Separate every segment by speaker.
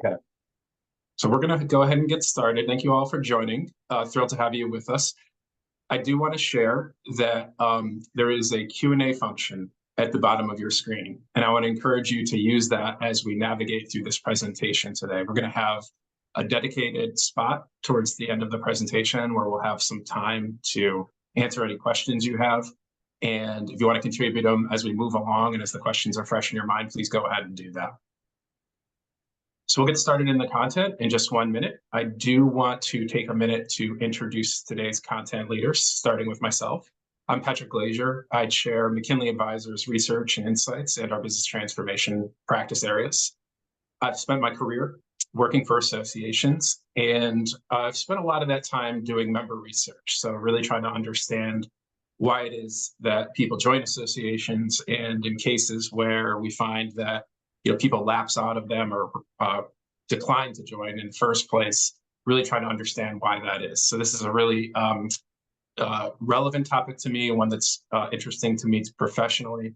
Speaker 1: Okay, so we're going to go ahead and get started. Thank you all for joining. Thrilled to have you with us. I do want to share that there is a Q&A function at the bottom of your screen, and I want to encourage you to use that as we navigate through this presentation today. We're going to have a dedicated spot towards the end of the presentation where we'll have some time to answer any questions you have. And if you want to contribute them as we move along and as the questions are fresh in your mind, please go ahead and do that. So we'll get started in the content in just 1 minute. I do want to take a minute to introduce today's content leaders, starting with myself. I'm Patrick Glazier. I chair McKinley Advisors Research and Insights and our business transformation practice areas. I've spent my career working for associations, and I've spent a lot of that time doing member research. So really trying to understand why it is that people join associations, and in cases where we find that people lapse out of them or decline to join in the first place, really trying to understand why that is. So this is a really relevant topic to me, one that's interesting to me professionally.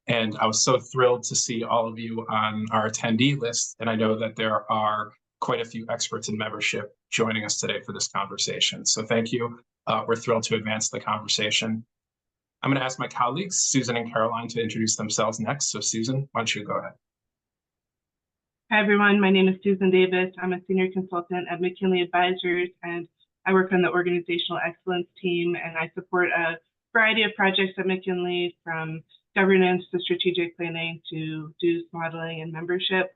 Speaker 1: And I was so thrilled to see all of you on our attendee list. And I know that there are quite a few experts in membership joining us today for this conversation. So thank you. We're thrilled to advance the conversation. I'm going to ask my colleagues, Susan and Caroline, to introduce themselves next. So Susan, why don't you go ahead?
Speaker 2: Hi, everyone. My name is Susan Davis. I'm a senior consultant at McKinley Advisors, and I work on the organizational excellence team, and I support a variety of projects at McKinley, from governance to strategic planning to dues modeling and membership.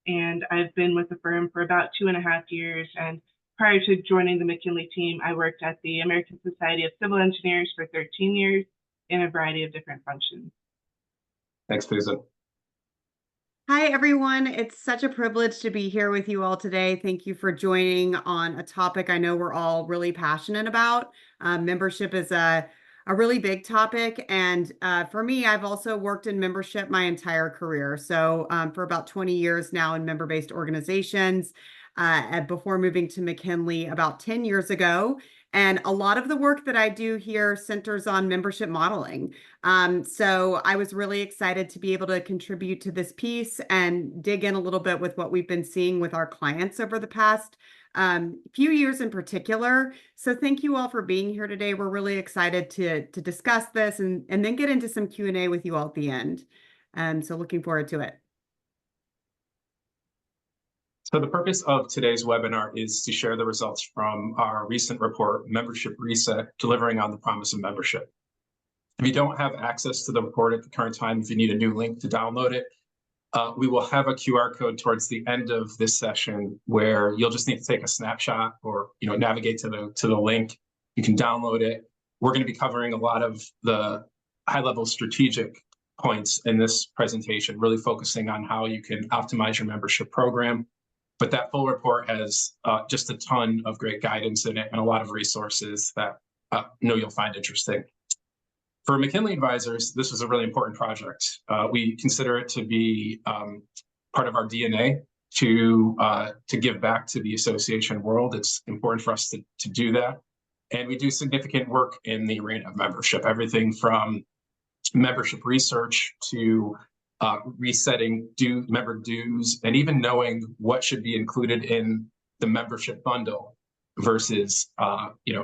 Speaker 2: And I've been with the firm for about 2.5 years. And prior to joining the McKinley team, I worked at the American Society of Civil Engineers for 13 years in a variety of different functions.
Speaker 1: Thanks, Susan.
Speaker 3: Hi, everyone. It's such a privilege to be here with you all today. Thank you for joining on a topic I know we're all really passionate about. Membership is a really big topic. And for me, I've also worked in membership my entire career. So for about 20 years now in member-based organizations, before moving to McKinley about 10 years ago. And a lot of the work that I do here centers on membership modeling. So I was really excited to be able to contribute to this piece and dig in a little bit with what we've been seeing with our clients over the past few years in particular. So thank you all for being here today. We're really excited to discuss this and then get into some Q&A with you all at the end. So looking forward to it.
Speaker 1: So the purpose of today's webinar is to share the results from our recent report, Membership Reset, Delivering on the Promise of Membership. If you don't have access to the report at the current time, if you need a new link to download it, we will have a QR code towards the end of this session where you'll just need to take a snapshot or navigate to the link. You can download it. We're going to be covering a lot of the high-level strategic points in this presentation, really focusing on how you can optimize your membership program. But that full report has just a ton of great guidance in it and a lot of resources that I know you'll find interesting. For McKinley Advisors, this was a really important project. We consider it to be part of our DNA to give back to the association world. It's important for us to do that. And we do significant work in the arena of membership, everything from membership research to resetting member dues, and even knowing what should be included in the membership bundle versus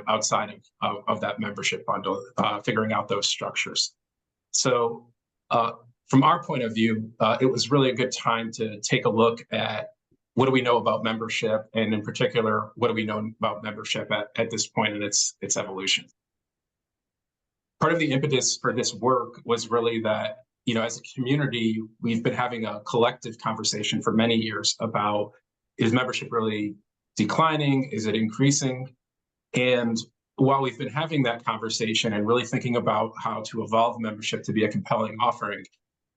Speaker 1: outside of that membership bundle, figuring out those structures. So from our point of view, it was really a good time to take a look at what do we know about membership, and in particular, what do we know about membership at this point in its evolution. Part of the impetus for this work was really that as a community, we've been having a collective conversation for many years about, is membership really declining? Is it increasing? And while we've been having that conversation and really thinking about how to evolve membership to be a compelling offering,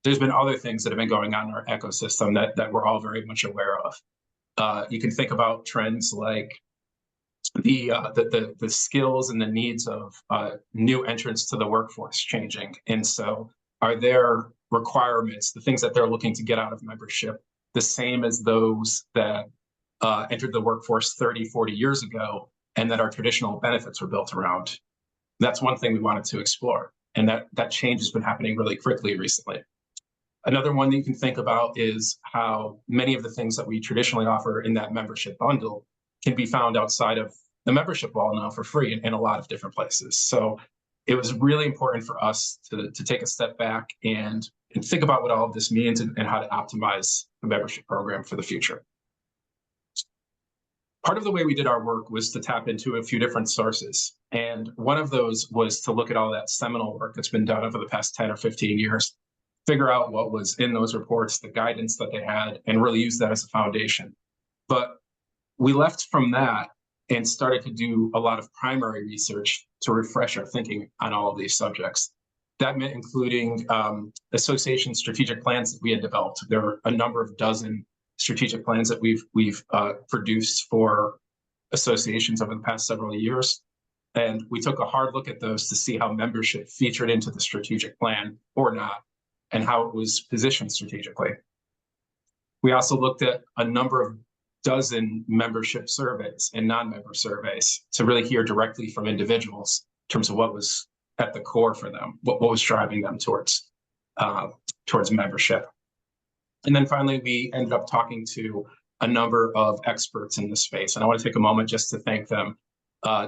Speaker 1: there's been other things that have been going on in our ecosystem that we're all very much aware of. You can think about trends like the skills and the needs of new entrants to the workforce changing. And so are their requirements, the things that they're looking to get out of membership, the same as those that entered the workforce 30, 40 years ago, and that our traditional benefits were built around? That's one thing we wanted to explore. And that change has been happening really quickly recently. Another one that you can think about is how many of the things that we traditionally offer in that membership bundle can be found outside of the membership wall now for free in a lot of different places. So it was really important for us to take a step back and think about what all of this means and how to optimize the membership program for the future. Part of the way we did our work was to tap into a few different sources. And one of those was to look at all that seminal work that's been done over the past 10 or 15 years, figure out what was in those reports, the guidance that they had, and really use that as a foundation. But we left from that and started to do a lot of primary research to refresh our thinking on all of these subjects. That meant including association strategic plans that we had developed. There are a number of dozen strategic plans that we've produced for associations over the past several years. And we took a hard look at those to see how membership featured into the strategic plan or not, and how it was positioned strategically. We also looked at a number of dozen membership surveys and non-member surveys to really hear directly from individuals in terms of what was at the core for them, what was driving them towards membership. And then finally, we ended up talking to a number of experts in this space. And I want to take a moment just to thank them.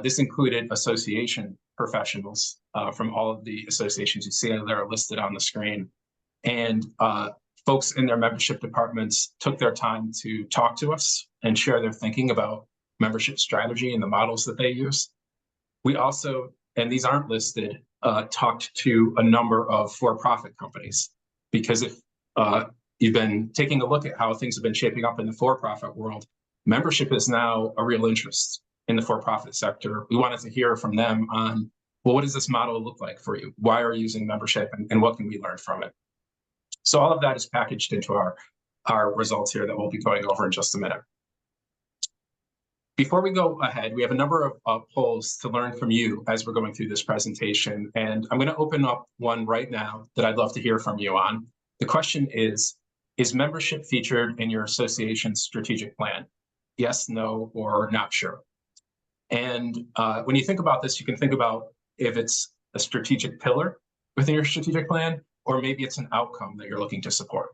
Speaker 1: This included association professionals from all of the associations you see that are listed on the screen. And folks in their membership departments took their time to talk to us and share their thinking about membership strategy and the models that they use. We also, and these aren't listed, talked to a number of for-profit companies, because if you've been taking a look at how things have been shaping up in the for-profit world, membership is now a real interest in the for-profit sector. We wanted to hear from them on, well, what does this model look like for you? Why are you using membership, and what can we learn from it? So all of that is packaged into our results here that we'll be going over in just a minute. Before we go ahead, we have a number of polls to learn from you as we're going through this presentation. And I'm going to open up one right now that I'd love to hear from you on. The question is membership featured in your association's strategic plan? Yes, no, or not sure. And when you think about this, you can think about if it's a strategic pillar within your strategic plan, or maybe it's an outcome that you're looking to support.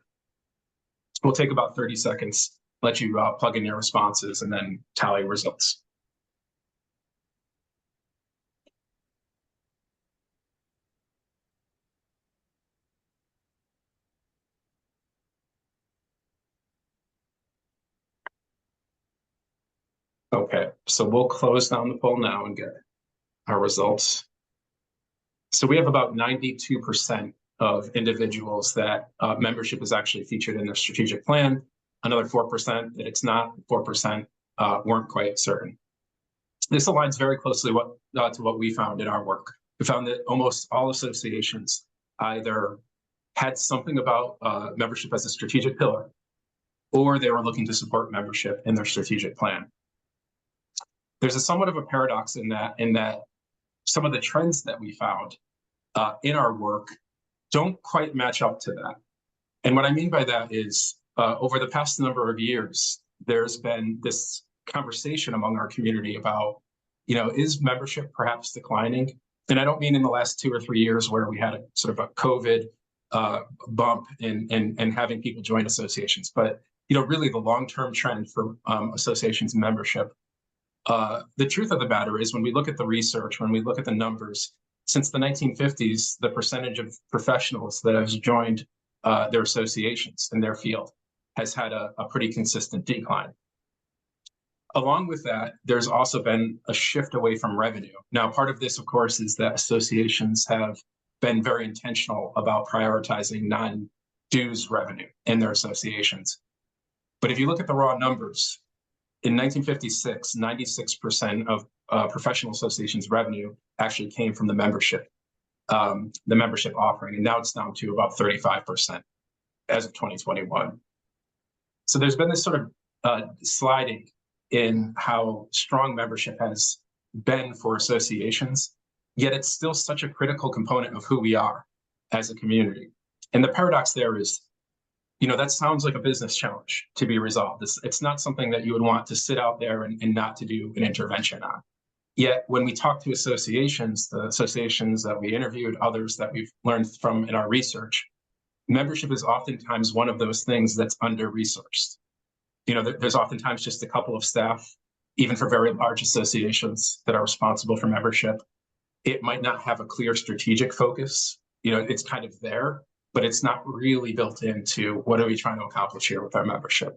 Speaker 1: We'll take about 30 seconds, let you plug in your responses, and then tally results. Okay, so we'll close down the poll now and get our results. So we have about 92% of individuals that membership is actually featured in their strategic plan. Another 4% that it's not, 4% weren't quite certain. This aligns very closely to what we found in our work. We found that almost all associations either had something about membership as a strategic pillar, or they were looking to support membership in their strategic plan. There's a somewhat of a paradox in that some of the trends that we found in our work don't quite match up to that. And what I mean by that is over the past number of years, there's been this conversation among our community about, is membership perhaps declining? And I don't mean in the last 2 or 3 years where we had a sort of a COVID bump in having people join associations, but really the long-term trend for associations membership. The truth of the matter is, when we look at the research, when we look at the numbers, since the 1950s, the percentage of professionals that have joined their associations in their field has had a pretty consistent decline. Along with that, there's also been a shift away from revenue. Now, part of this, of course, is that associations have been very intentional about prioritizing non-dues revenue in their associations. But if you look at the raw numbers, in 1956, 96% of professional associations' revenue actually came from the membership offering, and now it's down to about 35% as of 2021. So there's been this sort of sliding in how strong membership has been for associations, yet it's still such a critical component of who we are as a community. And the paradox there is, that sounds like a business challenge to be resolved. It's not something that you would want to sit out there and not to do an intervention on. Yet when we talk to associations, the associations that we interviewed, others that we've learned from in our research, membership is oftentimes one of those things that's under-resourced. There's oftentimes just a couple of staff, even for very large associations that are responsible for membership. It might not have a clear strategic focus. It's kind of there, but it's not really built into what are we trying to accomplish here with our membership.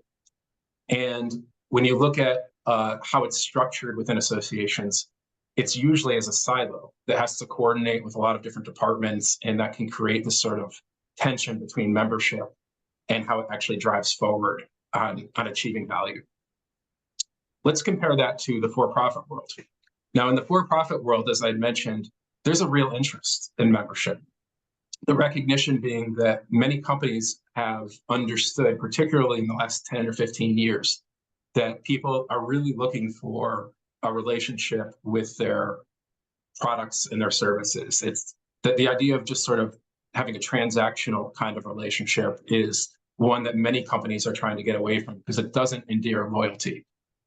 Speaker 1: And when you look at how it's structured within associations, it's usually as a silo that has to coordinate with a lot of different departments, and that can create this sort of tension between membership and how it actually drives forward on achieving value. Let's compare that to the for-profit world. Now, in the for-profit world, as I mentioned, there's a real interest in membership. The recognition being that many companies have understood, particularly in the last 10 or 15 years, that people are really looking for a relationship with their products and their services. It's that the idea of just sort of having a transactional kind of relationship is one that many companies are trying to get away from, because it doesn't endear loyalty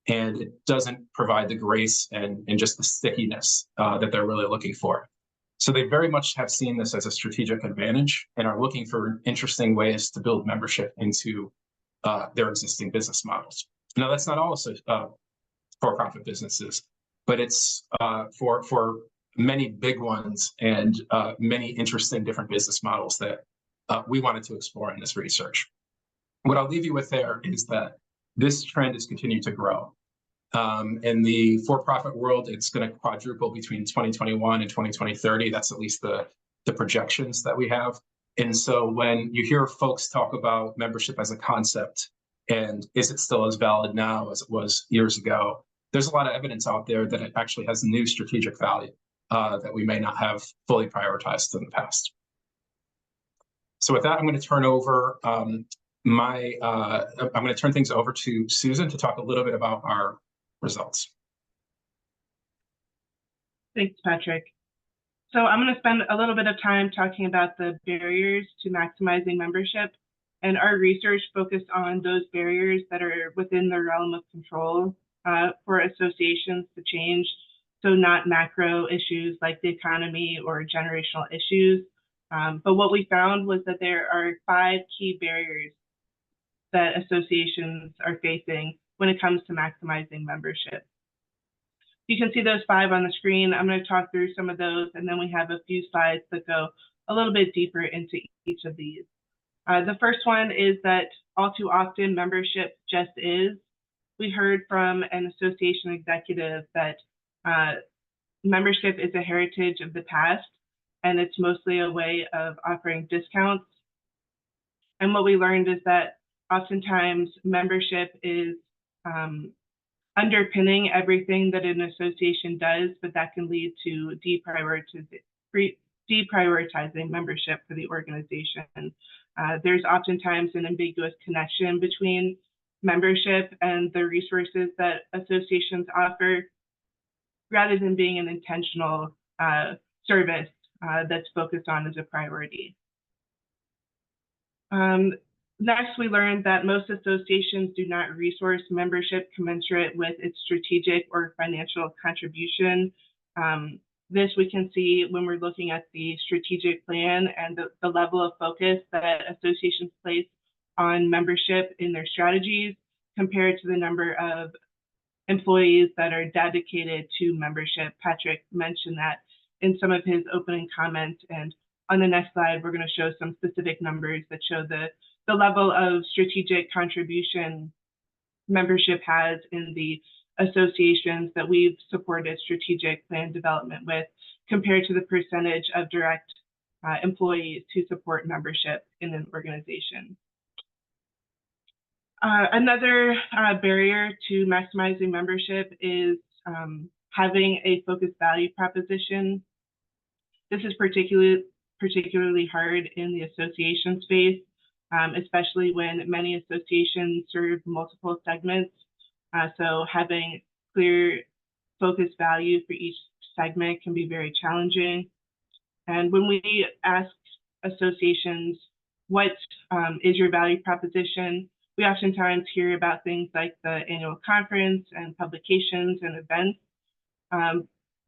Speaker 1: and it doesn't provide the grace and just the stickiness that they're really looking for. So they very much have seen this as a strategic advantage and are looking for interesting ways to build membership into their existing business models. Now, that's not all for-profit businesses, but it's for many big ones and many interesting different business models that we wanted to explore in this research. What I'll leave you with there is that this trend has continued to grow. In the for-profit world, it's going to quadruple between 2021 and 2030. That's at least the projections that we have. And so when you hear folks talk about membership as a concept, and is it still as valid now as it was years ago, there's a lot of evidence out there that it actually has new strategic value that we may not have fully prioritized in the past. So with that, I'm going to turn over I'm going to turn things over to Susan to talk a little bit about our results.
Speaker 2: Thanks, Patrick. So I'm going to spend a little bit of time talking about the barriers to maximizing membership. And our research focused on those barriers that are within the realm of control for associations to change. So not macro issues like the economy or generational issues. But what we found was that there are 5 key barriers that associations are facing when it comes to maximizing membership. You can see those 5 on the screen. I'm going to talk through some of those, and then we have a few slides that go a little bit deeper into each of these. The first one is that all too often membership just is. We heard from an association executive that membership is a heritage of the past, and it's mostly a way of offering discounts. And what we learned is that oftentimes membership is underpinning everything that an association does, but that can lead to deprioritizing membership for the organization. There's oftentimes an ambiguous connection between membership and the resources that associations offer, rather than being an intentional service that's focused on as a priority. Next, we learned that most associations do not resource membership commensurate with its strategic or financial contribution. This we can see when we're looking at the strategic plan and the level of focus that associations place on membership in their strategies compared to the number of employees that are dedicated to membership. Patrick mentioned that in some of his opening comments, and on the next slide, we're going to show some specific numbers that show the level of strategic contribution membership has in the associations that we've supported strategic plan development with, compared to the percentage of direct employees who support membership in an organization. Another barrier to maximizing membership is having a focused value proposition. This is particularly hard in the association space, especially when many associations serve multiple segments. So having clear focused value for each segment can be very challenging. And when we ask associations, what is your value proposition, we oftentimes hear about things like the annual conference and publications and events.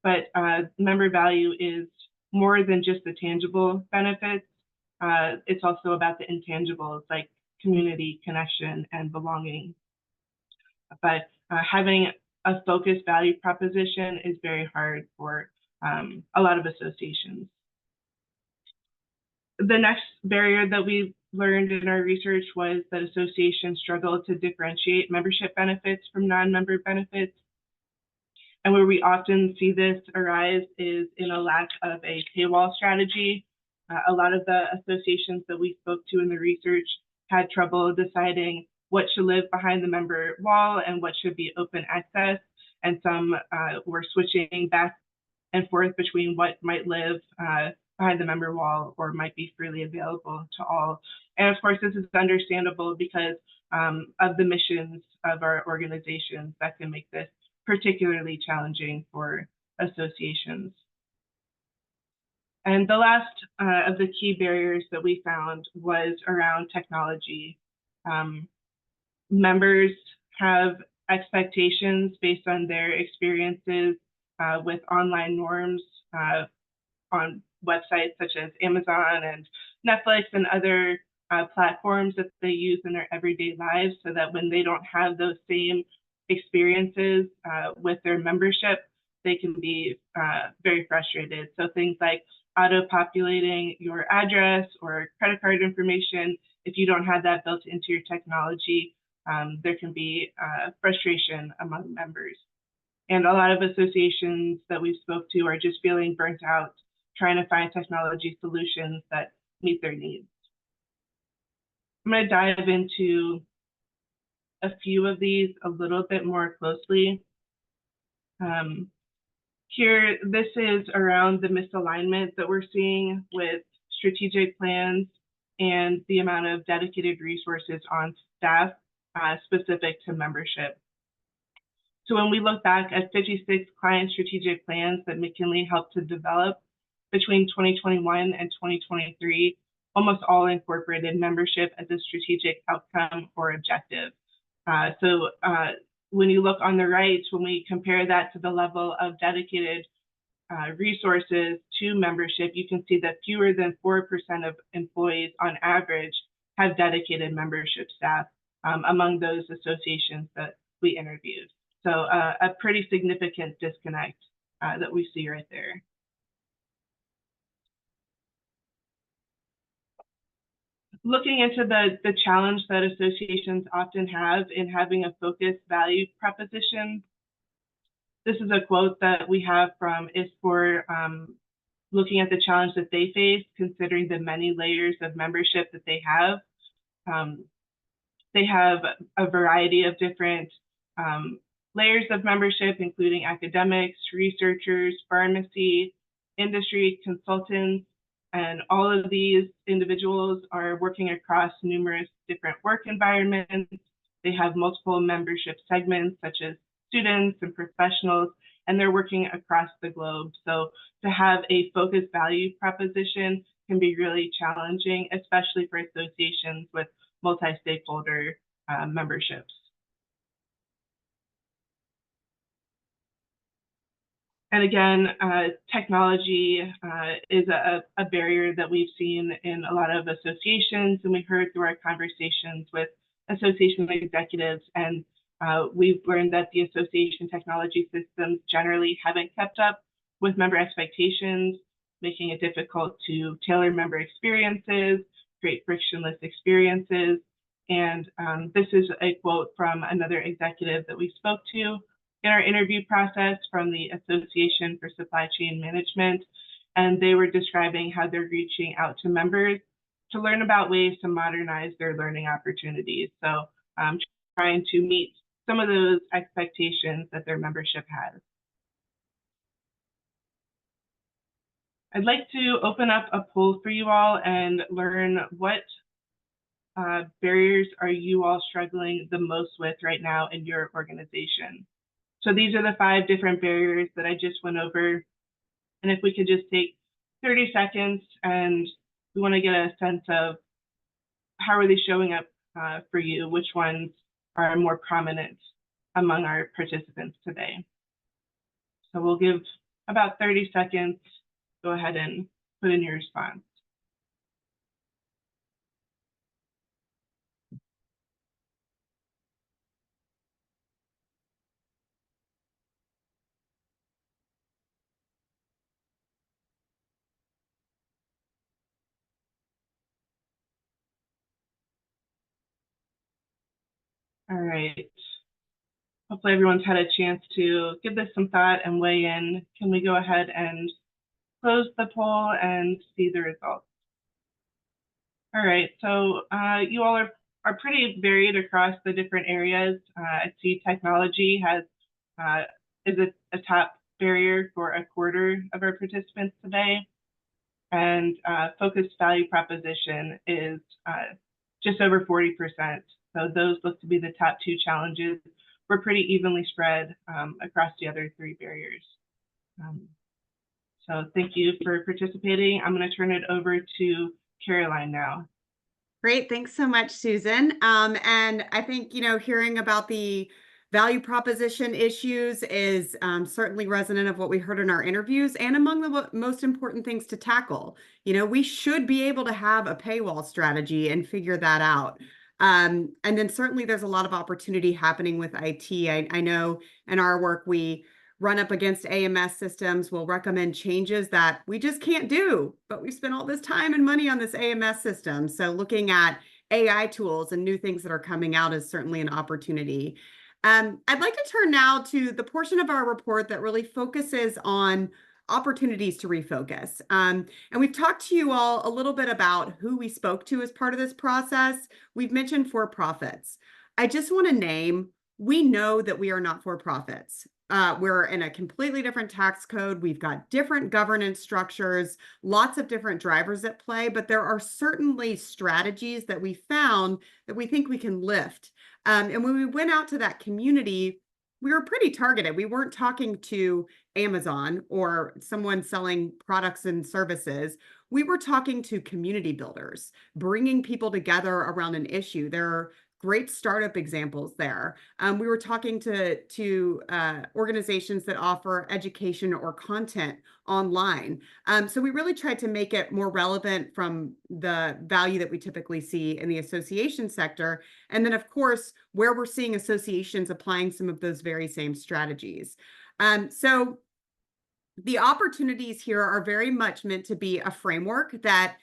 Speaker 2: But member value is more than just the tangible benefits. it's also about the intangibles like community, connection, and belonging. But having a focused value proposition is very hard for a lot of associations. The next barrier that we learned in our research was that associations struggle to differentiate membership benefits from non-member benefits. And where we often see this arise is in a lack of a paywall strategy. A lot of the associations that we spoke to in the research had trouble deciding what should live behind the member wall and what should be open access. And some were switching back and forth between what might live behind the member wall or might be freely available to all. And of course, this is understandable because of the missions of our organizations that can make this particularly challenging for associations. And the last of the key barriers that we found was around technology. Members have expectations based on their experiences with online norms on websites such as Amazon and Netflix and other platforms that they use in their everyday lives, so that when they don't have those same experiences with their membership, they can be very frustrated. So things like auto-populating your address or credit card information, if you don't have that built into your technology, there can be frustration among members. And a lot of associations that we spoke to are just feeling burnt out, trying to find technology solutions that meet their needs. I'm going to dive into a few of these a little bit more closely. Here, this is around the misalignment that we're seeing with strategic plans and the amount of dedicated resources on staff specific to membership. So when we look back at 56 client strategic plans that McKinley helped to develop between 2021 and 2023, almost all incorporated membership as a strategic outcome or objective. So when you look on the right, when we compare that to the level of dedicated resources to membership, you can see that fewer than 4% of employees on average have dedicated membership staff among those associations that we interviewed. So a pretty significant disconnect that we see right there. Looking into the challenge that associations often have in having a focused value proposition, this is a quote that we have from ISPOR, looking at the challenge that they face, considering the many layers of membership that they have. They have a variety of different layers of membership, including academics, researchers, pharmacy, industry, consultants, and all of these individuals are working across numerous different work environments. They have multiple membership segments, such as students and professionals, and they're working across the globe. So to have a focused value proposition can be really challenging, especially for associations with multi-stakeholder memberships. And again, technology is a barrier that we've seen in a lot of associations, and we heard through our conversations with association executives, and we've learned that the association technology systems generally haven't kept up with member expectations, making it difficult to tailor member experiences, create frictionless experiences. And this is a quote from another executive that we spoke to in our interview process from the Association for Supply Chain Management, and they were describing how they're reaching out to members to learn about ways to modernize their learning opportunities. So trying to meet some of those expectations that their membership has. I'd like to open up a poll for you all and learn what barriers are you all struggling the most with right now in your organization. So these are the 5 different barriers that I just went over. And if we could just take 30 seconds, and we want to get a sense of how are they showing up for you, which ones are more prominent among our participants today. So we'll give about 30 seconds. Go ahead and put in your response. right. Hopefully everyone's had a chance to give this some thought and weigh in. Can we go ahead and close the poll and see the results? All right, so you all are pretty varied across the different areas. I see technology has is a top barrier for a quarter of our participants today, and focused value proposition is just over 40%. So those look to be the top two challenges. We're pretty evenly spread across the other three barriers. So thank you for participating. I'm going to turn it over to Caroline now.
Speaker 3: Great. Thanks so much, Susan. And I think, hearing about the value proposition issues is certainly resonant of what we heard in our interviews and among the most important things to tackle. We should be able to have a paywall strategy and figure that out. And then certainly there's a lot of opportunity happening with IT. I know in our work, we run up against AMS systems, we'll recommend changes that we just can't do, but we spent all this time and money on this AMS system. So looking at AI tools and new things that are coming out is certainly an opportunity. I'd like to turn now to the portion of our report that really focuses on opportunities to refocus. And we've talked to you all a little bit about who we spoke to as part of this process. We've mentioned for-profits. I just want to name, we know that we are not for-profits. We're in a completely different tax code. We've got different governance structures, lots of different drivers at play, but there are certainly strategies that we found that we think we can lift. And when we went out to that community, we were pretty targeted. We weren't talking to Amazon or someone selling products and services. We were talking to community builders, bringing people together around an issue. There are great startup examples there. We were talking to organizations that offer education or content online. So we really tried to make it more relevant from the value that we typically see in the association sector. And then, of course, where we're seeing associations applying some of those very same strategies. So the opportunities here are very much meant to be a framework that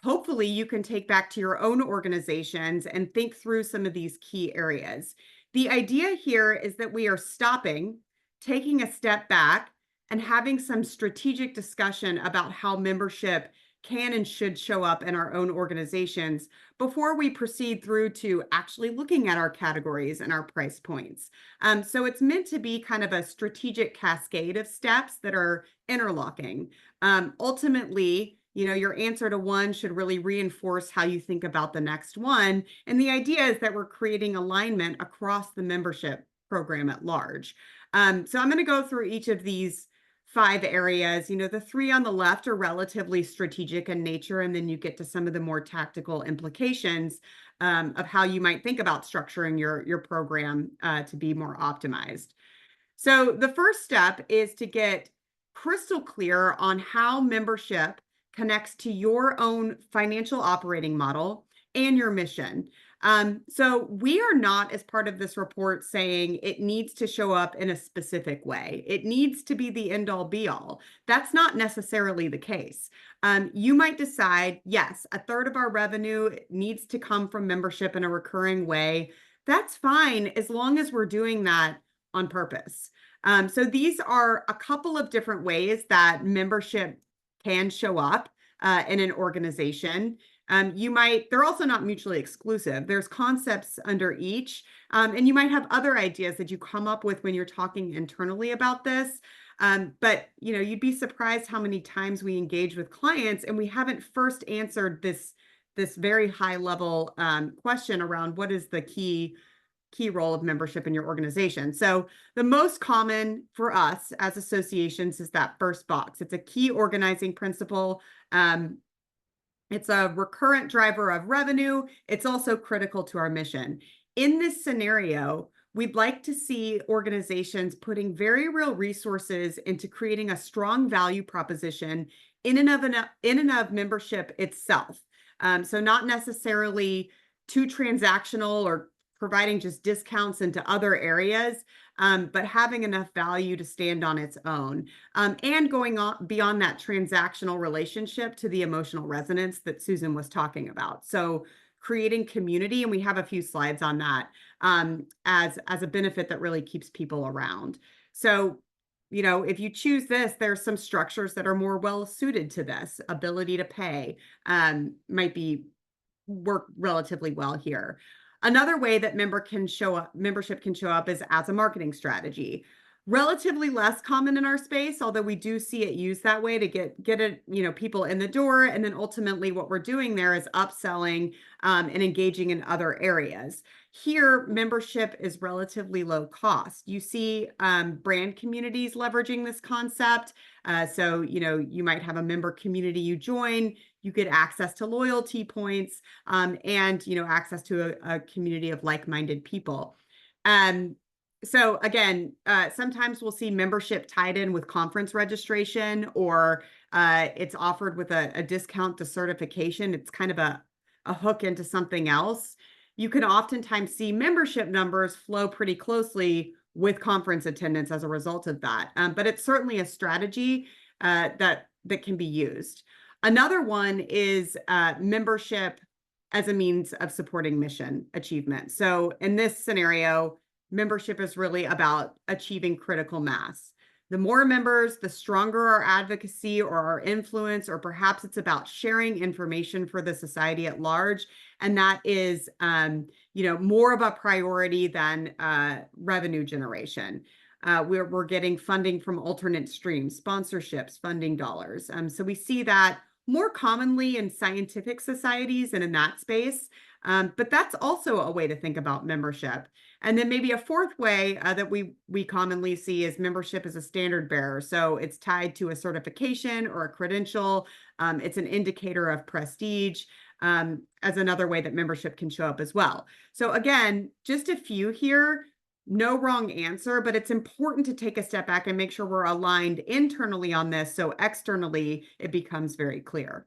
Speaker 3: hopefully you can take back to your own organizations and think through some of these key areas. The idea here is that we are stopping, taking a step back, and having some strategic discussion about how membership can and should show up in our own organizations before we proceed through to actually looking at our categories and our price points. So it's meant to be kind of a strategic cascade of steps that are interlocking. Ultimately, your answer to one should really reinforce how you think about the next one. And the idea is that we're creating alignment across the membership program at large. So I'm going to go through each of these 5 areas. The 3 on the left are relatively strategic in nature, and then you get to some of the more tactical implications of how you might think about structuring your program to be more optimized. So the first step is to get crystal clear on how membership connects to your own financial operating model and your mission. So we are not, as part of this report, saying it needs to show up in a specific way. It needs to be the end all be all. That's not necessarily the case. You might decide, yes, a third of our revenue needs to come from membership in a recurring way. That's fine, as long as we're doing that on purpose. So these are a couple of different ways that membership can show up in an organization. They're also not mutually exclusive. There's concepts under each, and you might have other ideas that you come up with when you're talking internally about this. But you'd be surprised how many times we engage with clients and we haven't first answered this very high level question around what is the key role of membership in your organization. So the most common for us as associations is that first box. It's a key organizing principle. It's a recurrent driver of revenue. It's also critical to our mission. In this scenario, we'd like to see organizations putting very real resources into creating a strong value proposition in and of membership itself. So not necessarily too transactional or providing just discounts into other areas, but having enough value to stand on its own, and going on beyond that transactional relationship to the emotional resonance that Susan was talking about. So creating community, and we have a few slides on that. as a benefit that really keeps people around. So, if you choose this, there's some structures that are more well suited to this. Ability to pay might be work relatively well here. Another way that membership can show up is as a marketing strategy. Relatively less common in our space, although we do see it used that way to get it, people in the door. And then ultimately what we're doing there is upselling and engaging in other areas. Here, membership is relatively low cost. You see brand communities leveraging this concept. So, you might have a member community you join, you get access to loyalty points, and, access to a community of like-minded people. So again, sometimes we'll see membership tied in with conference registration, or it's offered with a discount to certification. It's kind of a hook into something else. You can oftentimes see membership numbers flow pretty closely with conference attendance as a result of that. But it's certainly a strategy that can be used. Another one is membership as a means of supporting mission achievement. So in this scenario, membership is really about achieving critical mass. The more members, the stronger our advocacy or our influence, or perhaps it's about sharing information for the society at large. And that is, more of a priority than revenue generation. We're getting funding from alternate streams, sponsorships, funding dollars. So we see that more commonly in scientific societies and in that space. But that's also a way to think about membership. And then maybe a fourth way that we commonly see is membership as a standard bearer. So it's tied to a certification or a credential. It's an indicator of prestige, as another way that membership can show up as well. So again, just a few here. No wrong answer, but it's important to take a step back and make sure we're aligned internally on this, so externally it becomes very clear.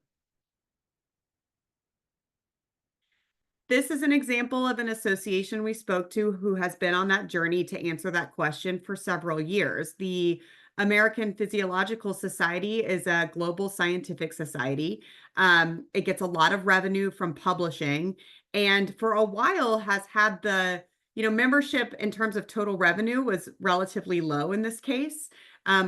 Speaker 3: This is an example of an association we spoke to who has been on that journey to answer that question for several years. The American Physiological Society is a global scientific society. It gets a lot of revenue from publishing, and for a while has had the membership in terms of total revenue was relatively low in this case,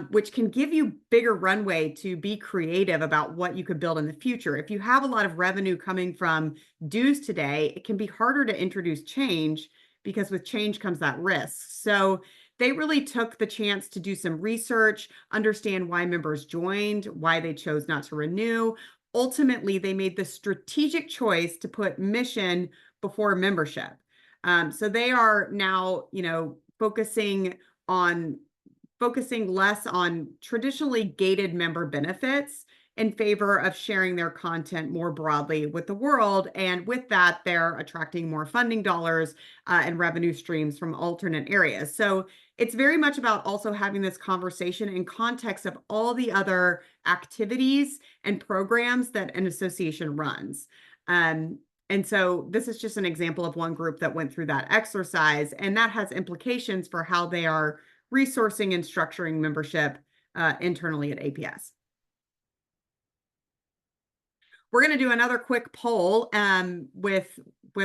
Speaker 3: which can give you bigger runway to be creative about what you could build in the future. If you have a lot of revenue coming from dues today, it can be harder to introduce change because with change comes that risk. So they really took the chance to do some research, understand why members joined, why they chose not to renew. Ultimately, they made the strategic choice to put mission before membership. So they are now, focusing less on traditionally gated member benefits in favor of sharing their content more broadly with the world. And with that, they're attracting more funding dollars and revenue streams from alternate areas. So it's very much about also having this conversation in context of all the other activities and programs that an association runs. And so this is just an example of one group that went through that exercise, and that has implications for how they are resourcing and structuring membership internally at APS. We're going to do another quick poll with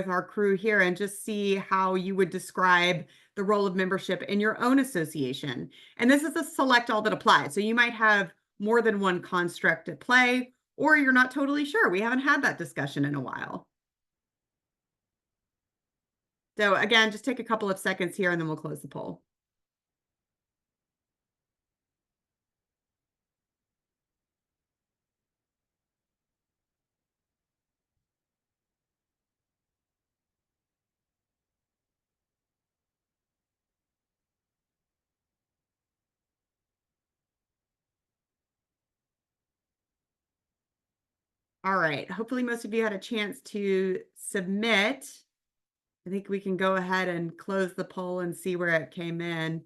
Speaker 3: our crew here and just see how you would describe the role of membership in your own association. And this is a select all that applies. So you might have more than one construct at play, or you're not totally sure. We haven't had that discussion in a while. So again, just take a couple of seconds here and then we'll close the poll. All right, hopefully most of you had a chance to submit. I think we can go ahead and close the poll and see where it came in.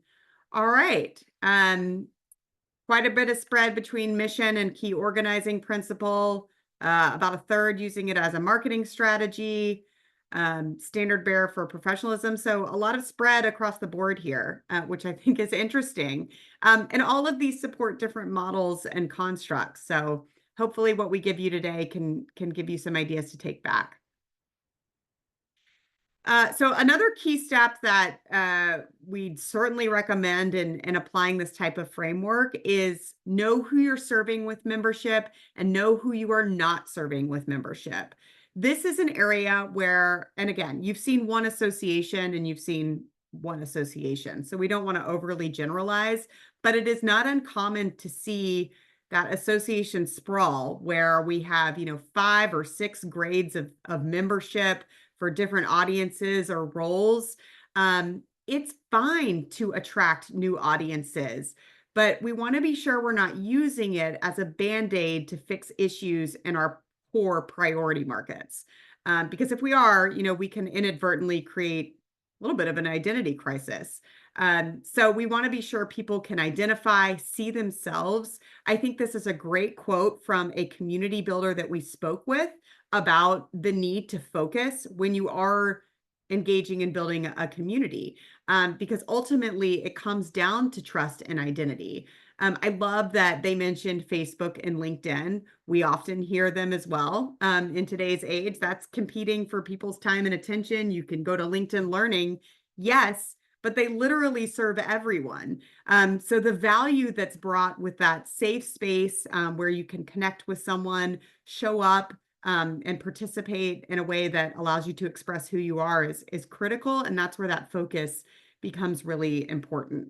Speaker 3: All right. Quite a bit of spread between mission and key organizing principle. About a third using it as a marketing strategy, standard bearer for professionalism. So a lot of spread across the board here, which I think is interesting. And all of these support different models and constructs. So hopefully what we give you today can give you some ideas to take back. So another key step that we'd certainly recommend in applying this type of framework is know who you're serving with membership and know who you are not serving with membership. This is an area where, and again, you've seen one association and you've seen one association, so we don't want to overly generalize, but it is not uncommon to see that association sprawl where we have, 5 or 6 grades of membership for different audiences or roles. It's fine to attract new audiences, but we want to be sure we're not using it as a band-aid to fix issues in our core priority markets. Because if we are, we can inadvertently create a little bit of an identity crisis. So we want to be sure people can identify, see themselves. I think this is a great quote from a community builder that we spoke with about the need to focus when you are engaging in building a community, because ultimately it comes down to trust and identity. I love that they mentioned Facebook and LinkedIn. We often hear them as well. In today's age, that's competing for people's time and attention. You can go to LinkedIn Learning, yes, but they literally serve everyone. So the value that's brought with that safe space where you can connect with someone, show up, and participate in a way that allows you to express who you are is critical. And that's where that focus becomes really important.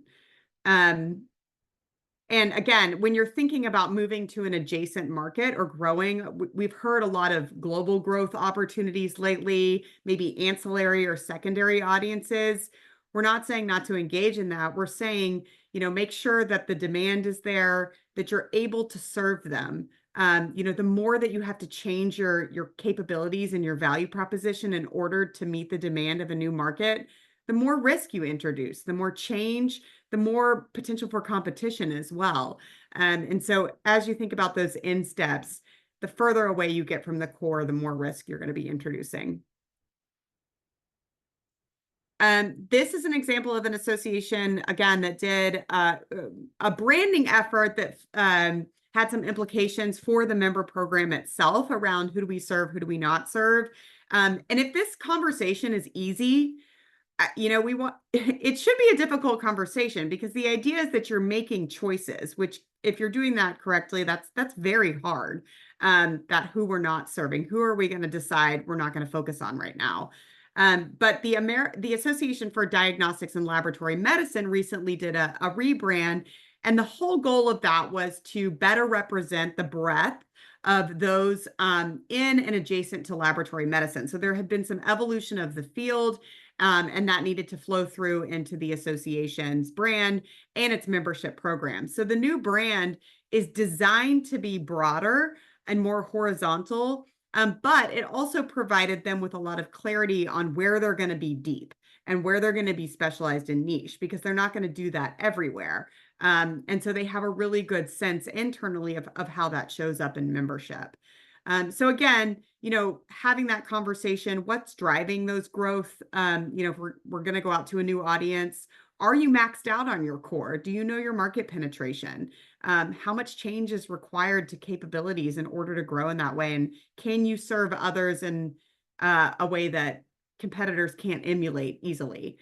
Speaker 3: And again, when you're thinking about moving to an adjacent market or growing, we've heard a lot of global growth opportunities lately, maybe ancillary or secondary audiences. We're not saying not to engage in that. We're saying, make sure that the demand is there, that you're able to serve them. The more that you have to change your capabilities and your value proposition in order to meet the demand of a new market, the more risk you introduce, the more change, the more potential for competition as well. And so as you think about those end steps, the further away you get from the core, the more risk you're going to be introducing. This is an example of an association, again, that did a branding effort that had some implications for the member program itself around who do we serve, who do we not serve. And if this conversation is easy, we want it should be a difficult conversation because the idea is that you're making choices, which if you're doing that correctly, that's very hard. That who we're not serving, who are we going to decide we're not going to focus on right now? But the Association for Diagnostics and Laboratory Medicine recently did a rebrand, and the whole goal of that was to better represent the breadth of those in and adjacent to laboratory medicine. So there had been some evolution of the field, and that needed to flow through into the association's brand and its membership program. So the new brand is designed to be broader and more horizontal, but it also provided them with a lot of clarity on where they're going to be deep and where they're going to be specialized in niche, because they're not going to do that everywhere. And so they have a really good sense internally of how that shows up in membership. So again, having that conversation, what's driving those growth? If we're going to go out to a new audience, are you maxed out on your core? Do you know your market penetration? How much change is required to capabilities in order to grow in that way? And can you serve others in a way that competitors can't emulate easily?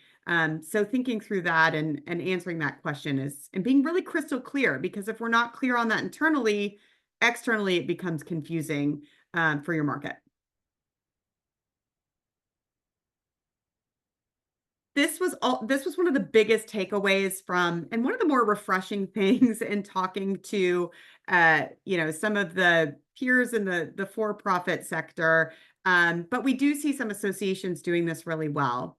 Speaker 3: So thinking through that and answering that question and being really crystal clear, because if we're not clear on that internally, externally, it becomes confusing for your market. This was one of the biggest takeaways from, and one of the more refreshing things in talking to, some of the peers in the for-profit sector. But we do see some associations doing this really well.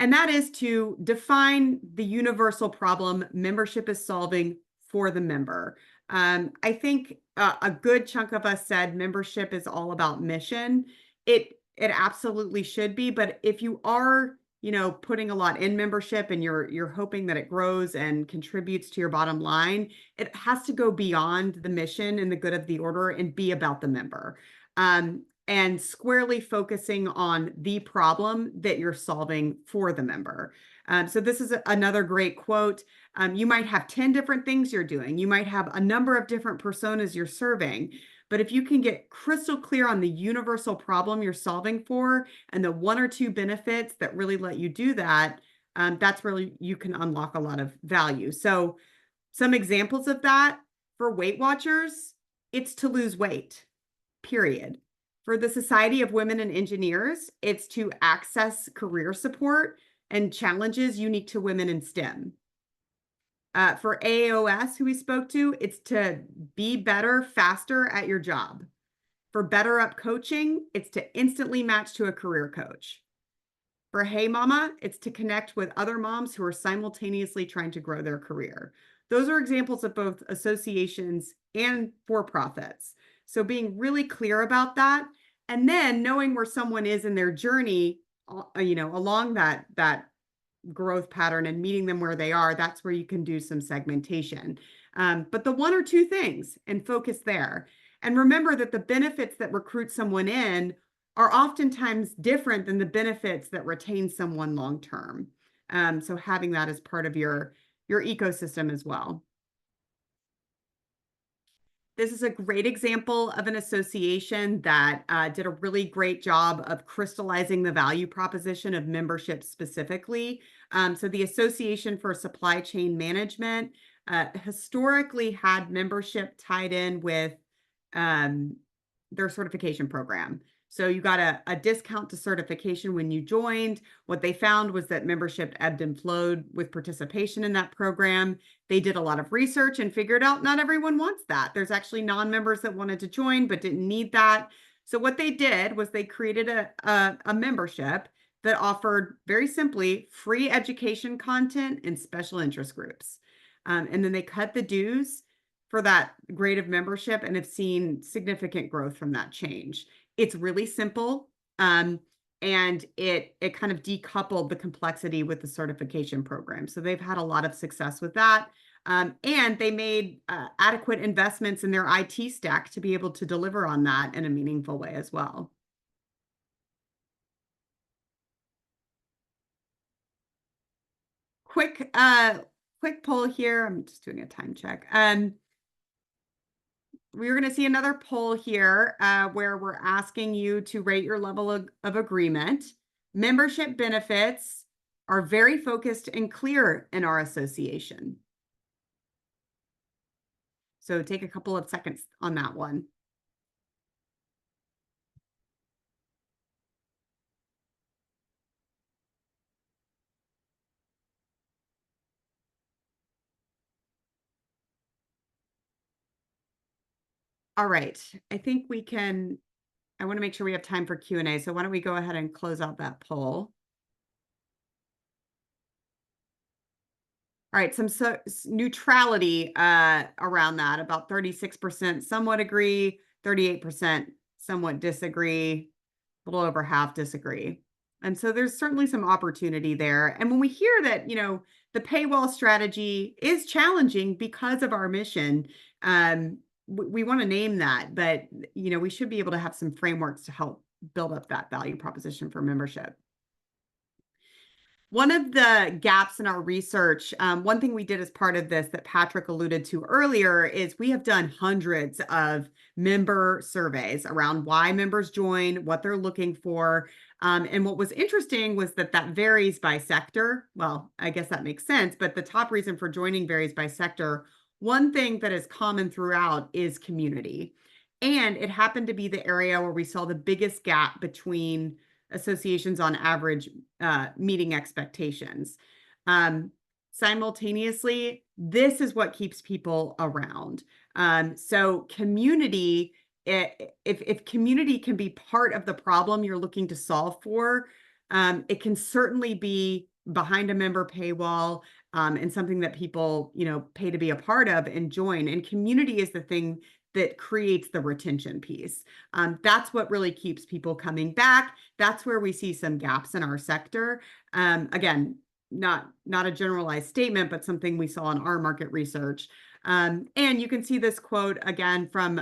Speaker 3: And that is to define the universal problem membership is solving for the member. I think a good chunk of us said membership is all about mission. It absolutely should be, but if you are, putting a lot in membership and you're hoping that it grows and contributes to your bottom line, it has to go beyond the mission and the good of the order and be about the member. And squarely focusing on the problem that you're solving for the member. So this is another great quote. You might have 10 different things you're doing. You might have a number of different personas you're serving, But if you can get crystal clear on the universal problem you're solving for and the one or two benefits that really let you do that, that's where you can unlock a lot of value. So some examples of that for Weight Watchers, it's to lose weight, period. For the Society of Women and Engineers, it's to access career support and challenges unique to women in STEM. For AAOS, who we spoke to, it's to be better, faster at your job. For Better Up Coaching, it's to instantly match to a career coach. For Hey Mama, it's to connect with other moms who are simultaneously trying to grow their career. Those are examples of both associations and for-profits. So being really clear about that, and then knowing where someone is in their journey, along that growth pattern and meeting them where they are, that's where you can do some segmentation. But the one or two things and focus there. And remember that the benefits that recruit someone in are oftentimes different than the benefits that retain someone long-term. So having that as part of your ecosystem as well. This is a great example of an association that did a really great job of crystallizing the value proposition of membership specifically. So the Association for Supply Chain Management historically had membership tied in with their certification program. So you got a discount to certification when you joined. What they found was that membership ebbed and flowed with participation in that program. They did a lot of research and figured out not everyone wants that. There's actually non-members that wanted to join but didn't need that. So what they did was they created a membership that offered, very simply, free education content and special interest groups. And then they cut the dues for that grade of membership and have seen significant growth from that change. It's really simple, and it kind of decoupled the complexity with the certification program. So they've had a lot of success with that, and they made adequate investments in their IT stack to be able to deliver on that in a meaningful way as well. Quick poll here. I'm just doing a time check. We're going to see another poll here where we're asking you to rate your level of agreement. Membership benefits are very focused and clear in our association. So take a couple of seconds on that one. All right, I think we can, I want to make sure we have time for Q&A. So why don't we go ahead and close out that poll. All right, some neutrality around that, about 36% somewhat agree, 38% somewhat disagree, a little over half disagree. And so there's certainly some opportunity there. And when we hear that, the paywall strategy is challenging because of our mission, we want to name that, but, we should be able to have some frameworks to help build up that value proposition for membership. One of the gaps in our research, one thing we did as part of this that Patrick alluded to earlier, is we have done hundreds of member surveys around why members join, what they're looking for. And what was interesting was that varies by sector. Well, I guess that makes sense, but the top reason for joining varies by sector. One thing that is common throughout is community. And it happened to be the area where we saw the biggest gap between associations on average meeting expectations. Simultaneously, this is what keeps people around. So community, if community can be part of the problem you're looking to solve for, it can certainly be behind a member paywall and something that people, pay to be a part of and join. And community is the thing that creates the retention piece. That's what really keeps people coming back. That's where we see some gaps in our sector. Again, not a generalized statement, but something we saw in our market research. And you can see this quote again from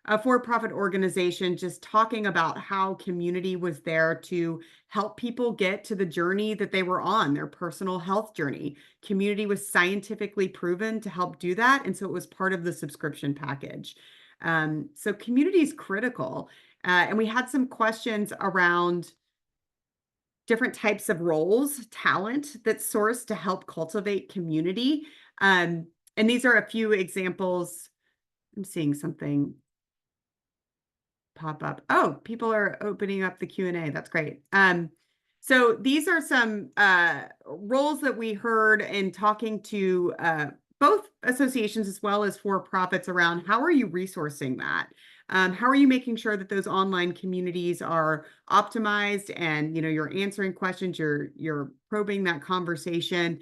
Speaker 3: a for-profit organization just talking about how community was there to help people get to the journey that they were on, their personal health journey. Community was scientifically proven to help do that, and so it was part of the subscription package. So community is critical. And we had some questions around different types of roles, talent that's sourced to help cultivate community. And these are a few examples. I'm seeing something pop up. Oh, people are opening up the Q&A. That's great. So these are some roles that we heard in talking to both associations as well as for-profits around how are you resourcing that? How are you making sure that those online communities are optimized and you're answering questions, you're probing that conversation.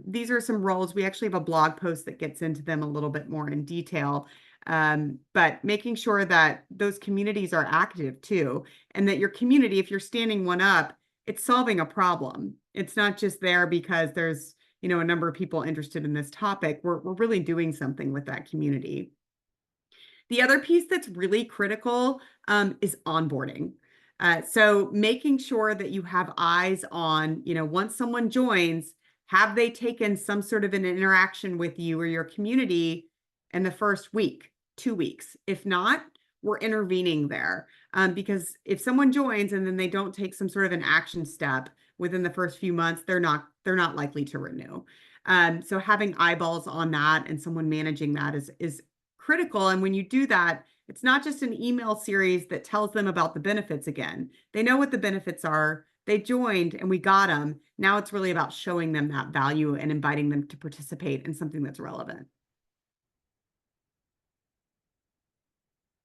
Speaker 3: These are some roles. We actually have a blog post that gets into them a little bit more in detail. But making sure that those communities are active too, and that your community, if you're standing one up, it's solving a problem. It's not just there because there's a number of people interested in this topic. We're really doing something with that community. The other piece that's really critical is onboarding. So making sure that you have eyes on, once someone joins, have they taken some sort of an interaction with you or your community in the first week, 2 weeks? If not, we're intervening there. Because if someone joins and then they don't take some sort of an action step within the first few months, they're not likely to renew. So having eyeballs on that and someone managing that is critical. And when you do that, it's not just an email series that tells them about the benefits again. They know what the benefits are. They joined and we got them. Now it's really about showing them that value and inviting them to participate in something that's relevant.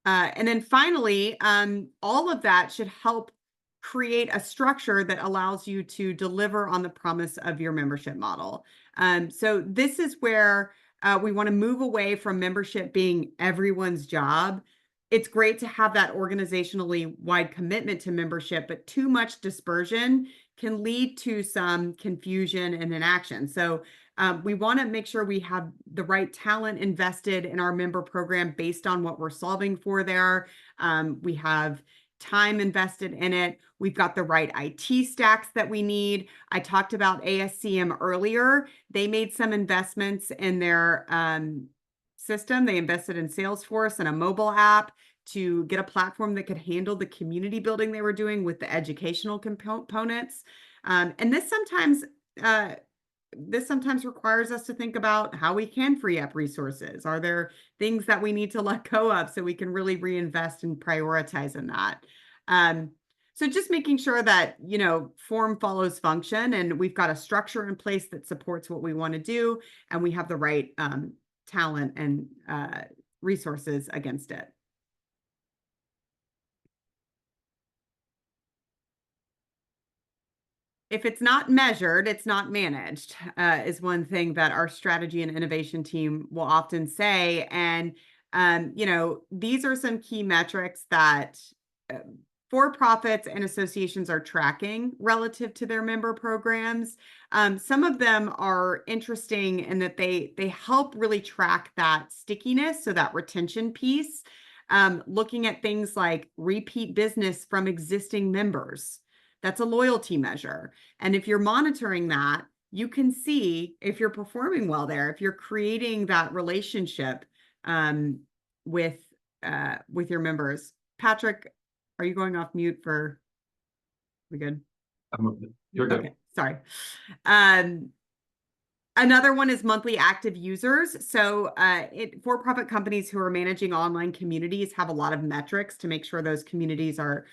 Speaker 3: And then finally, all of that should help create a structure that allows you to deliver on the promise of your membership model. So this is where we want to move away from membership being everyone's job. It's great to have that organizationally wide commitment to membership, but too much dispersion can lead to some confusion and inaction. So we want to make sure we have the right talent invested in our member program based on what we're solving for there. We have time invested in it. We've got the right IT stacks that we need. I talked about ASCM earlier. They made some investments in their system. They invested in Salesforce and a mobile app to get a platform that could handle the community building they were doing with the educational components. And this sometimes requires us to think about how we can free up resources. Are there things that we need to let go of so we can really reinvest and prioritize in that? So just making sure that, form follows function and we've got a structure in place that supports what we want to do and we have the right talent and resources against it. If it's not measured, it's not managed, is one thing that our strategy and innovation team will often say. And, these are some key metrics that for-profits and associations are tracking relative to their member programs. Some of them are interesting in that they help really track that stickiness, so that retention piece, looking at things like repeat business from existing members. That's a loyalty measure. And if you're monitoring that, you can see if you're performing well there, if you're creating that relationship with your members. Patrick, are you going off mute for? We good?
Speaker 1: You're good.
Speaker 3: Okay, sorry. Another one is monthly active users. So for-profit companies who are managing online communities have a lot of metrics to make sure those communities are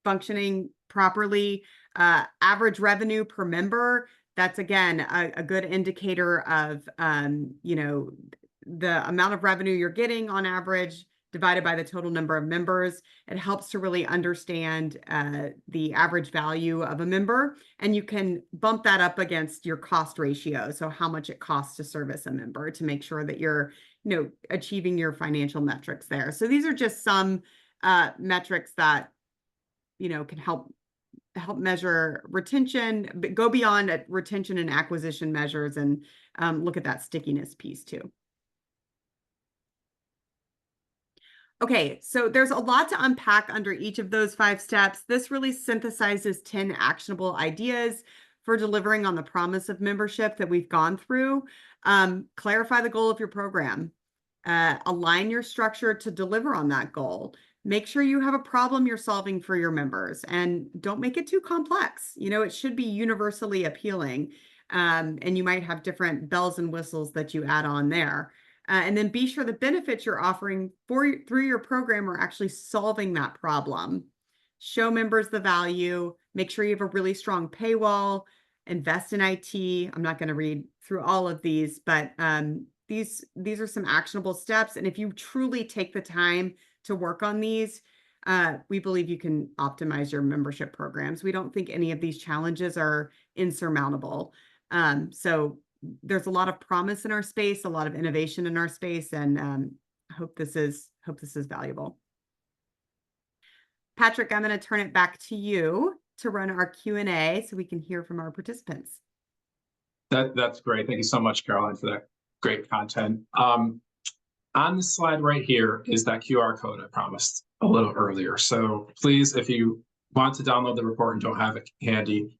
Speaker 3: functioning properly. Average revenue per member, that's again a good indicator of the amount of revenue you're getting on average divided by the total number of members. It helps to really understand the average value of a member, and you can bump that up against your cost ratio, so how much it costs to service a member, to make sure that you're achieving your financial metrics there. So these are just some metrics that can help measure retention, but go beyond retention and acquisition measures and look at that stickiness piece too. Okay, so there's a lot to unpack under each of those 5 steps. This really synthesizes 10 actionable ideas for delivering on the promise of membership that we've gone through. Clarify the goal of your program. Align your structure to deliver on that goal. Make sure you have a problem you're solving for your members, and don't make it too complex. It should be universally appealing. And you might have different bells and whistles that you add on there. And then be sure the benefits you're offering through your program are actually solving that problem. Show members the value. Make sure you have a really strong paywall. Invest in IT. I'm not going to read through all of these, but these are some actionable steps. And if you truly take the time to work on these, we believe you can optimize your membership programs. We don't think any of these challenges are insurmountable. So there's a lot of promise in our space, a lot of innovation in our space, and hope this is valuable. Patrick, I'm going to turn it back to you to run our Q&A so we can hear from our participants.
Speaker 1: That's great. Thank you so much, Caroline, for that great content. On the slide right here is that QR code I promised a little earlier. So please, if you want to download the report and don't have it handy,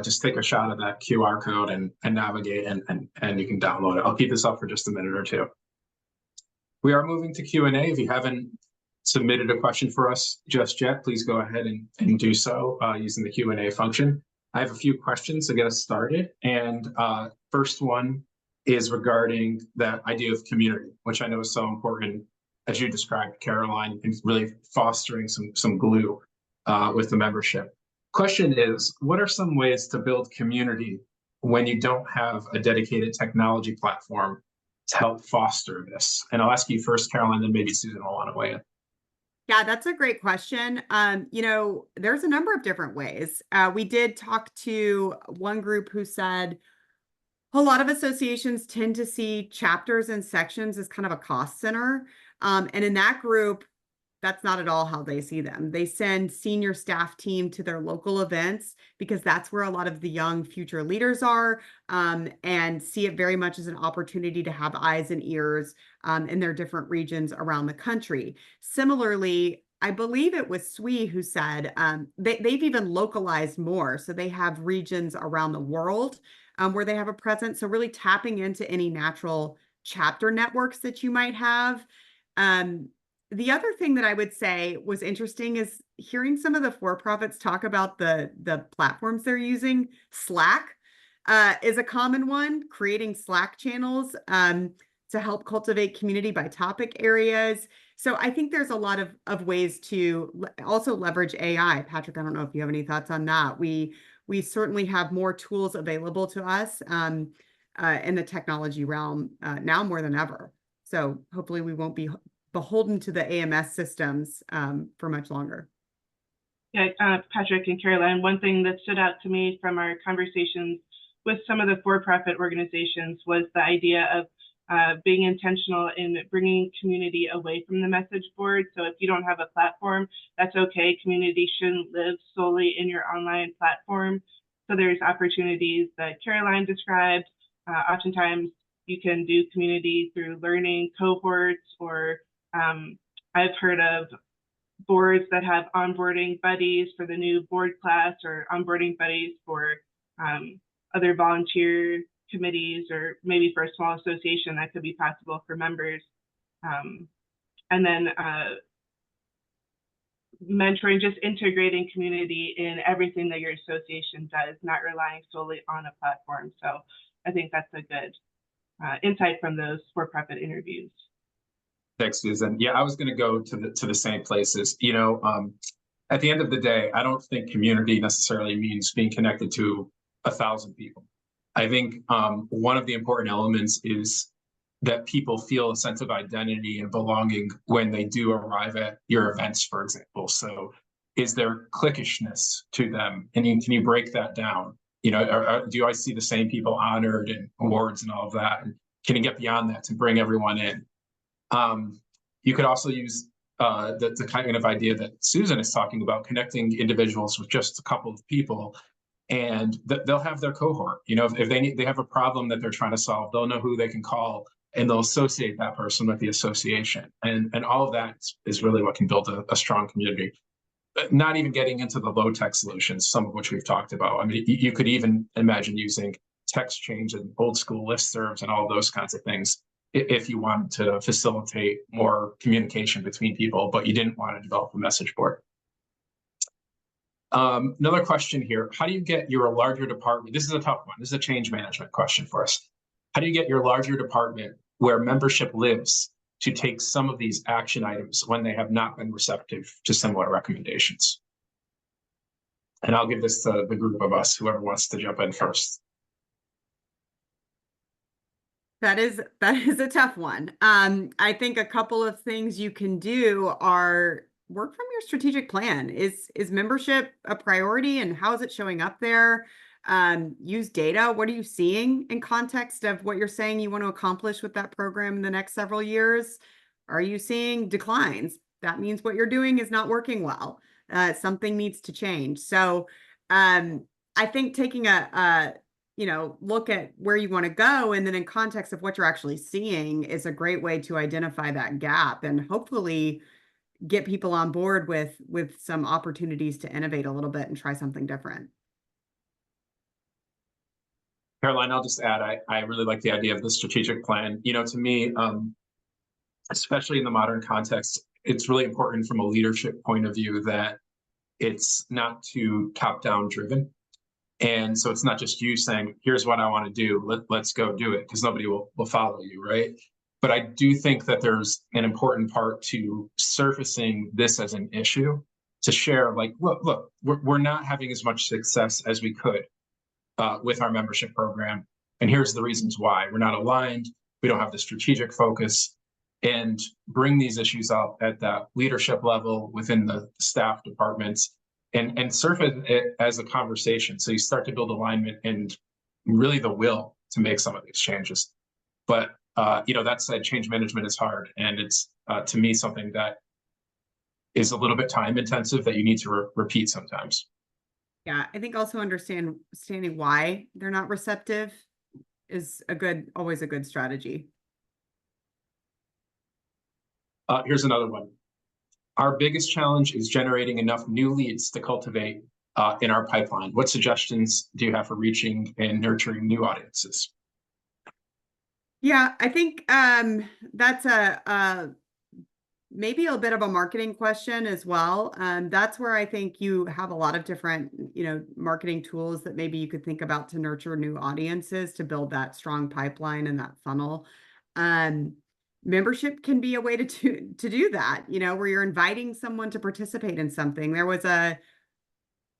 Speaker 1: just take a shot of that QR code and navigate, and you can download it. I'll keep this up for just a minute or two. We are moving to Q&A. If you haven't submitted a question for us just yet, please go ahead and do so using the Q&A function. I have a few questions to get us started. And first one is regarding that idea of community, which I know is so important, as you described, Caroline, and really fostering some glue with the membership. Question is, what are some ways to build community when you don't have a dedicated technology platform to help foster this? And I'll ask you first, Caroline, then maybe Susan will want to weigh in.
Speaker 3: Yeah, that's a great question. There's a number of different ways. We did talk to one group who said a lot of associations tend to see chapters and sections as kind of a cost center. And in that group, that's not at all how they see them. They send senior staff team to their local events because that's where a lot of the young future leaders are, and see it very much as an opportunity to have eyes and ears in their different regions around the country. Similarly, I believe it was SWE who said they've even localized more. So they have regions around the world where they have a presence. So really tapping into any natural chapter networks that you might have. The other thing that I would say was interesting is hearing some of the for-profits talk about the platforms they're using. Slack is a common one, creating Slack channels to help cultivate community by topic areas. So I think there's a lot of ways to also leverage AI. Patrick, I don't know if you have any thoughts on that. We certainly have more tools available to us in the technology realm now more than ever. So hopefully we won't be beholden to the AMS systems for much longer.
Speaker 2: Yeah, Patrick and Caroline, one thing that stood out to me from our conversations with some of the for-profit organizations was the idea of being intentional in bringing community away from the message board. So if you don't have a platform, that's okay. Community shouldn't live solely in your online platform. So there's opportunities that Caroline described. Oftentimes you can do community through learning cohorts, or I've heard of boards that have onboarding buddies for the new board class, or onboarding buddies for other volunteer committees, or maybe for a small association that could be possible for members. And then mentoring, just integrating community in everything that your association does, not relying solely on a platform. So I think that's a good insight from those for-profit interviews.
Speaker 1: Thanks, Susan. Yeah, I was going to go to the same places. At the end of the day, I don't think community necessarily means being connected to 1,000 people. I think one of the important elements is that people feel a sense of identity and belonging when they do arrive at your events, for example. So is there cliquishness to them? And can you break that down? Do I see the same people honored and awards and all of that? And can you get beyond that to bring everyone in? You could also use the kind of idea that Susan is talking about, connecting individuals with just a couple of people, and they'll have their cohort. If they have a problem that they're trying to solve, they'll know who they can call, and they'll associate that person with the association. And all of that is really what can build a strong community. But not even getting into the low-tech solutions, some of which we've talked about. I mean, you could even imagine using text change and old school listservs and all those kinds of things if you wanted to facilitate more communication between people, but you didn't want to develop a message board. Another question here, how do you get your larger department? This is a tough one. This is a change management question for us. How do you get your larger department where membership lives to take some of these action items when they have not been receptive to similar recommendations? And I'll give this to the group of us, whoever wants to jump in first.
Speaker 3: That is a tough one. I think a couple of things you can do are work from your strategic plan. Is membership a priority, and how is it showing up there? Use data. What are you seeing in context of what you're saying you want to accomplish with that program in the next several years? Are you seeing declines? That means what you're doing is not working well. Something needs to change. So I think taking a look at where you want to go, and then in context of what you're actually seeing is a great way to identify that gap and hopefully get people on board with some opportunities to innovate a little bit and try something different.
Speaker 1: Caroline, I'll just add, I really like the idea of the strategic plan. To me, especially in the modern context, it's really important from a leadership point of view that it's not too top-down driven. And so it's not just you saying, here's what I want to do, let's go do it, because nobody will follow you, right? But I do think that there's an important part to surfacing this as an issue, to share, like, look, we're not having as much success as we could with our membership program. And here's the reasons why. We're not aligned, we don't have the strategic focus, and bring these issues up at that leadership level within the staff departments, and surface it as a conversation. So you start to build alignment and really the will to make some of these changes. But that said, change management is hard, and it's to me something that is a little bit time intensive that you need to repeat sometimes.
Speaker 3: Yeah, I think also understanding why they're not receptive is always a good strategy.
Speaker 1: Here's another one. Our biggest challenge is generating enough new leads to cultivate in our pipeline. What suggestions do you have for reaching and nurturing new audiences?
Speaker 3: Yeah, I think that's maybe a bit of a marketing question as well. That's where I think you have a lot of different, marketing tools that maybe you could think about to nurture new audiences, to build that strong pipeline and that funnel. Membership can be a way to do that, where you're inviting someone to participate in something. There was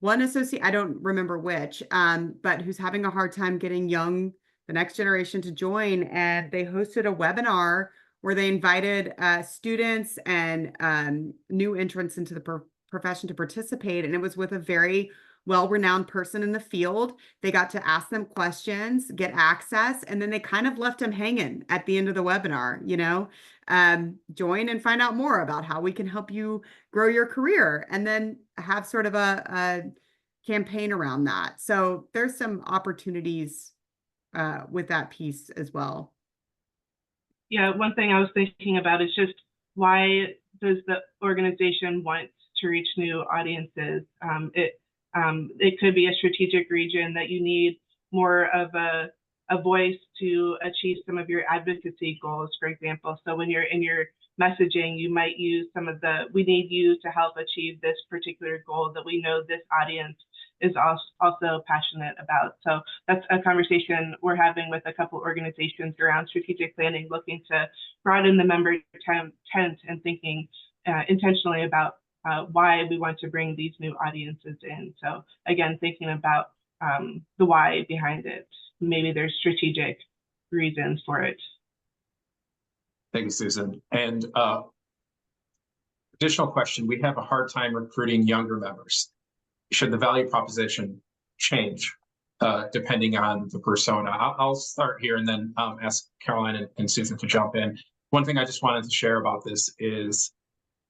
Speaker 3: one associate, I don't remember which, but who's having a hard time getting the next generation to join. And they hosted a webinar where they invited students and new entrants into the profession to participate. And it was with a very well-renowned person in the field. They got to ask them questions, get access, and then they kind of left them hanging at the end of the webinar, join and find out more about how we can help you grow your career, and then have sort of a campaign around that. So there's some opportunities with that piece as well.
Speaker 2: Yeah, one thing I was thinking about is just, why does the organization want to reach new audiences? It could be a strategic region that you need more of a voice to achieve some of your advocacy goals, for example. So when you're in your messaging, you might use some of we need you to help achieve this particular goal that we know this audience is also passionate about. So that's a conversation we're having with a couple organizations around strategic planning, looking to broaden the member tent and thinking intentionally about why we want to bring these new audiences in. So again, thinking about the why behind it. Maybe there's strategic reasons for it.
Speaker 1: Thank you, Susan. And additional question, we have a hard time recruiting younger members. Should the value proposition change depending on the persona? I'll start here and then ask Caroline and Susan to jump in. One thing I just wanted to share about this is,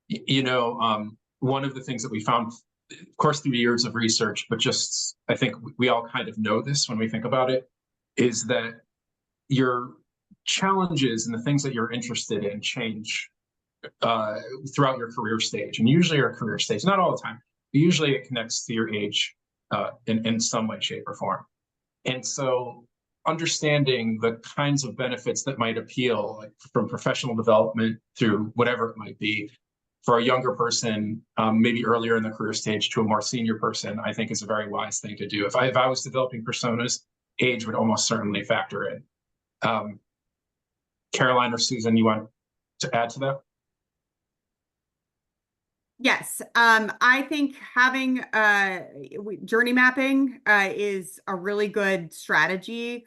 Speaker 1: one of the things that we found, of course, through years of research, but just, I think we all kind of know this when we think about it, is that your challenges and the things that you're interested in change throughout your career stage. And usually your career stage, not all the time, but usually it connects to your age in some way, shape, or form. And so understanding the kinds of benefits that might appeal, like from professional development through whatever it might be, for a younger person, maybe earlier in the career stage to a more senior person, I think is a very wise thing to do. If I was developing personas, age would almost certainly factor in. Caroline or Susan, you want to add to that?
Speaker 3: Yes, I think having journey mapping is a really good strategy.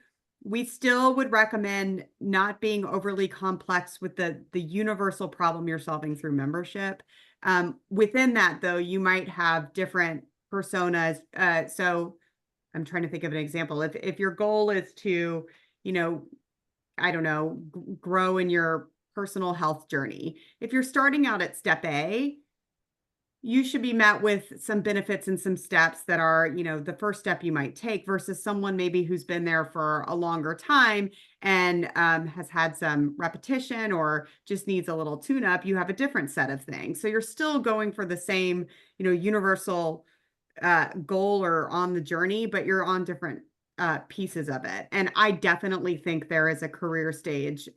Speaker 3: We still would recommend not being overly complex with the universal problem you're solving through membership. Within that, though, you might have different personas. So I'm trying to think of an example. If your goal is to, I don't know, grow in your personal health journey, if you're starting out at step A, you should be met with some benefits and some steps that are, the first step you might take versus someone maybe who's been there for a longer time and has had some repetition or just needs a little tune-up. You have a different set of things. So you're still going for the same, universal goal or on the journey, but you're on different pieces of it. And I definitely think there is a career stage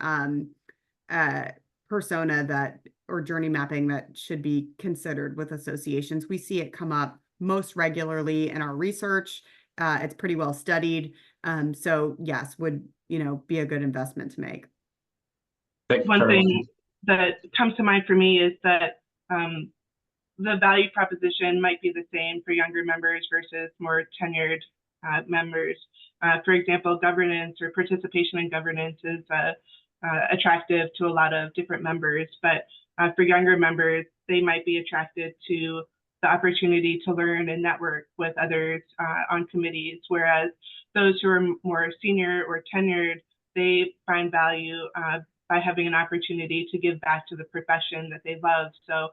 Speaker 3: persona or journey mapping that should be considered with associations. We see it come up most regularly in our research. It's pretty well studied. So yes, would, be a good investment to make.
Speaker 2: One thing that comes to mind for me is that the value proposition might be the same for younger members versus more tenured members. For example, governance or participation in governance is attractive to a lot of different members, but for younger members, they might be attracted to the opportunity to learn and network with others on committees, whereas those who are more senior or tenured, they find value by having an opportunity to give back to the profession that they love. So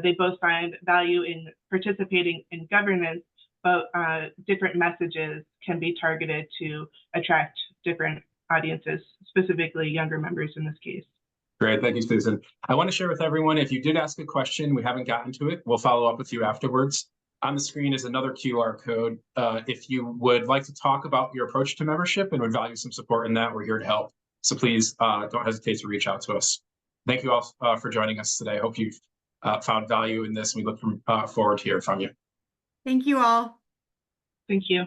Speaker 2: they both find value in participating in governance, but different messages can be targeted to attract different audiences, specifically younger members in this case.
Speaker 1: Great, thank you, Susan. I want to share with everyone, if you did ask a question, we haven't gotten to it, we'll follow up with you afterwards. On the screen is another QR code. If you would like to talk about your approach to membership and would value some support in that, we're here to help. So please don't hesitate to reach out to us. Thank you all for joining us today. I hope you've found value in this, and we look forward to hear from you.
Speaker 3: Thank you all.
Speaker 2: Thank you.